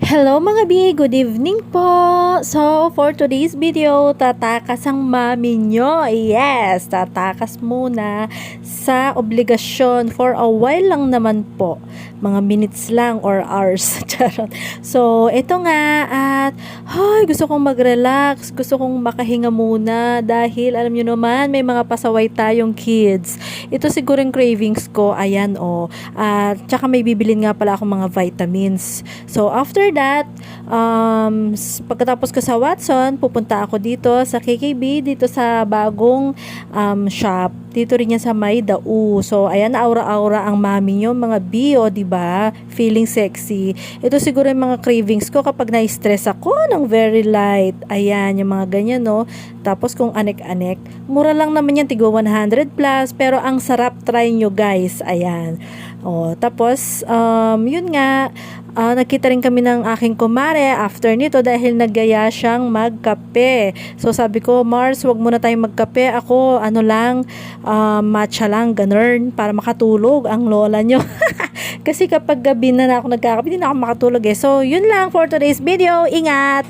Hello mga bi, good evening po. So, for today's video, tatakas ang mami nyo. Yes, tatakas muna sa obligasyon for a while lang naman po. Mga minutes lang or hours. Charot. So, ito nga at gusto kong mag-relax. Gusto kong makahinga muna dahil alam nyo naman, may mga pasaway tayong kids. Ito siguro yung cravings ko. Ayan At tsaka may bibilin nga pala akong mga vitamins. So, after that, pagkatapos ko sa Watson, pupunta ako dito sa KKB, dito sa bagong shop. Dito rin yan sa May Dau. So, ayan, aura-aura ang mami nyo, mga B, diba? Feeling sexy. Ito siguro yung mga cravings ko kapag na-stress ako ng very light. Ayan, yung mga ganyan, no? Tapos kung anek-anek, mura lang naman yan, tigo 100 plus, pero ang sarap, try nyo guys. Ayan. Tapos, yun nga, nagkita rin kami ng aking kumare after nito dahil naggaya siyang magkape. So sabi ko, Mars, wag muna tayong magkape. Ako, matcha lang, ganun, para makatulog ang lola nyo. Kasi kapag gabi na ako nagkakape, hindi na ako makatulog eh. So, yun lang for today's video. Ingat!